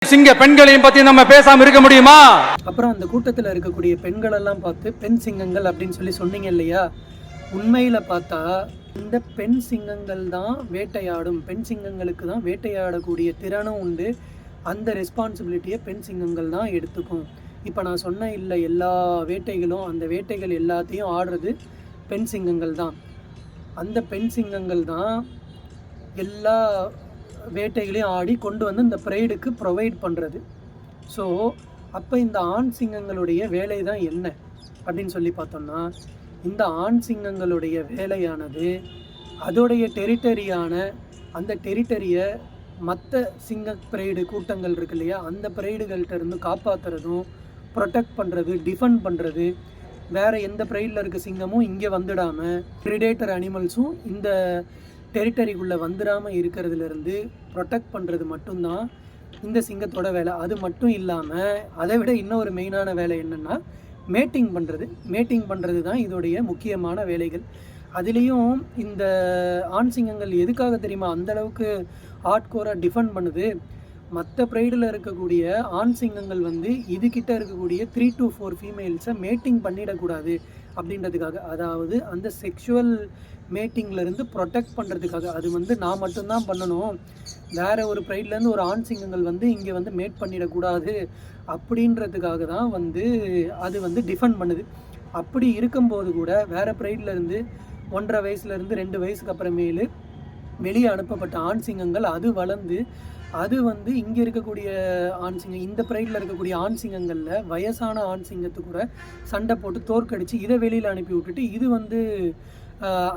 சிங்க பெண்களையும் பத்தி நம்ம பேசாம இருக்க முடியுமா? அப்புறம் அந்த கூட்டத்தில் இருக்கக்கூடிய பெண்கள் எல்லாம் பார்த்து பெண் சிங்கங்கள் அப்படின்னு சொல்லி சொன்னீங்க இல்லையா? உண்மையில பார்த்தா இந்த பெண் சிங்கங்கள் தான் வேட்டையாடும். பெண் சிங்கங்களுக்கு தான் வேட்டையாடக்கூடிய திறனும் உண்டு. அந்த ரெஸ்பான்சிபிலிட்டியை பெண் சிங்கங்கள் தான் எடுத்துக்கும். இப்போ நான் சொன்ன இல்லை எல்லா வேட்டைகளும் அந்த வேட்டைகள் எல்லாத்தையும் ஆடுறது பெண் சிங்கங்கள் தான். அந்த பெண் சிங்கங்கள் தான் எல்லா வேட்டைகளையும் ஆடி கொண்டு வந்து இந்த ப்ரைடுக்கு ப்ரொவைட் பண்ணுறது. ஸோ அப்போ இந்த ஆண் சிங்கங்களுடைய வேலை தான் என்ன அப்படின்னு சொல்லி பார்த்தோம்னா, இந்த ஆண் சிங்கங்களுடைய வேலையானது அதோடைய டெரிட்டரியான அந்த டெரிட்டரியை மற்ற சிங்க ப்ரைடு கூட்டங்கள் இருக்கு இல்லையா, அந்த ப்ரைடுகள்கிட்ட இருந்து காப்பாற்றுறதும் ப்ரொடெக்ட் பண்ணுறது, டிஃபெண்ட் பண்ணுறது. வேறு எந்த ப்ரைடில் இருக்க சிங்கமும் இங்கே வந்துடாமல், ப்ரிடேட்டர் அனிமல்ஸும் இந்த டெரிட்டரிக்குள்ளே வந்துடாமல் இருக்கிறதுலேருந்து ப்ரொடெக்ட் பண்ணுறது மட்டும்தான் இந்த சிங்கத்தோட வேலை. அது மட்டும் இல்லாமல் அதை விட இன்னொரு மெயினான வேலை என்னென்னா மேட்டிங் பண்ணுறது. மேட்டிங் பண்ணுறது தான் இதோடைய முக்கியமான வேலைகள். அதுலேயும் இந்த ஆண் சிங்கங்கள் எதுக்காக தெரியுமா அந்தளவுக்கு ஹார்ட்கோராக டிஃபெண்ட் பண்ணுது? மற்ற ப்ரைடில் இருக்கக்கூடிய ஆண் சிங்கங்கள் வந்து இதுக்கிட்ட இருக்கக்கூடிய 3 to 4 ஃபீமேல்ஸை மேட்டிங் பண்ணிடக்கூடாது அப்படின்றதுக்காக. அதாவது அந்த செக்ஷுவல் மேட்டிங்லேருந்து ப்ரொடெக்ட் பண்ணுறதுக்காக. அது வந்து நான் மட்டும்தான் பண்ணணும், வேறு ஒரு ப்ரைட்லேருந்து ஒரு ஆண் சிங்கங்கள் வந்து இங்கே வந்து மேட் பண்ணிடக்கூடாது அப்படின்றதுக்காக தான் வந்து அது வந்து டிஃபெண்ட் பண்ணுது. அப்படி இருக்கும்போது கூட வேறு ப்ரைட்லேருந்து 1.5 வயசுலேருந்து 2 வயசுக்கு அப்புறமேலு வெளியே அனுப்பப்பட்ட ஆண் சிங்கங்கள் அது வளர்ந்து அது வந்து இங்கே இருக்கக்கூடிய ஆண் சிங்கம், இந்த ப்ரைடில் இருக்கக்கூடிய ஆண் சிங்கங்களில் வயசான ஆண் சிங்கத்து கூட சண்டை போட்டு தோற்கடித்து இதை வெளியில் அனுப்பி விட்டுட்டு இது வந்து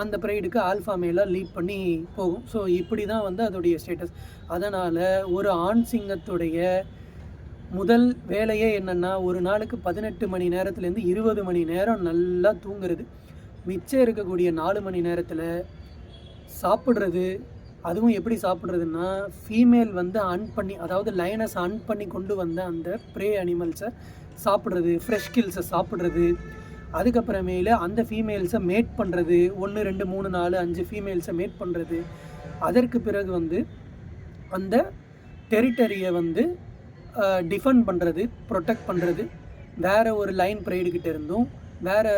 அந்த ப்ரைடுக்கு ஆல்ஃபா மேலாக லீட் பண்ணி போகும். ஸோ இப்படி தான் வந்து அதோடைய ஸ்டேட்டஸ். அதனால் ஒரு ஆண் சிங்கத்துடைய முதல் வேலையே என்னென்னா, ஒரு நாளுக்கு 18 மணி நேரத்துலேருந்து 20 மணி நேரம் நல்லா தூங்குறது. மிச்சம் இருக்கக்கூடிய 4 மணி நேரத்தில் சாப்பிட்றது. அதுவும் எப்படி சாப்பிட்றதுன்னா, ஃபீமேல் வந்து பண்ணி, அதாவது லைனஸ் பண்ணி கொண்டு வந்த அந்த ப்ரே அனிமல்ஸை சாப்பிட்றது, ஃப்ரெஷ் கில்ஸை சாப்பிட்றது. அதுக்கப்புறமேல அந்த ஃபீமேல்ஸை மேட் பண்ணுறது, 1 2 3 4 5 ஃபீமேல்ஸை மேட் பண்ணுறது. அதற்கு பிறகு வந்து அந்த டெரிட்டரியை வந்து டிஃபெண்ட் பண்ணுறது, ப்ரொடெக்ட் பண்ணுறது. வேறு ஒரு லைன் ப்ரைடுக்கிட்ட இருந்தும் வேறு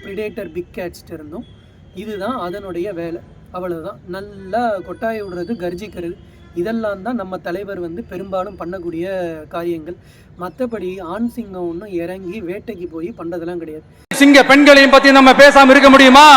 ப்ரிடேட்டர் பிக் கேட்ஸ்கிட்ட இருந்தும். இதுதான் அதனுடைய வேலை. அவ்வளோதான். நல்லா கொட்டாய விடுறது, கர்ஜிக்கிறது. இதெல்லாம் தான் நம்ம தலைவர் வந்து பெரும்பாலும் பண்ணக்கூடிய காரியங்கள். மற்றபடி ஆண் சிங்கம் ஒன்றும் இறங்கி வேட்டைக்கு போய் பண்ணுறதெல்லாம் கிடையாது. சிங்க பெண்களையும் பத்தி நம்ம பேசாம இருக்க முடியுமா?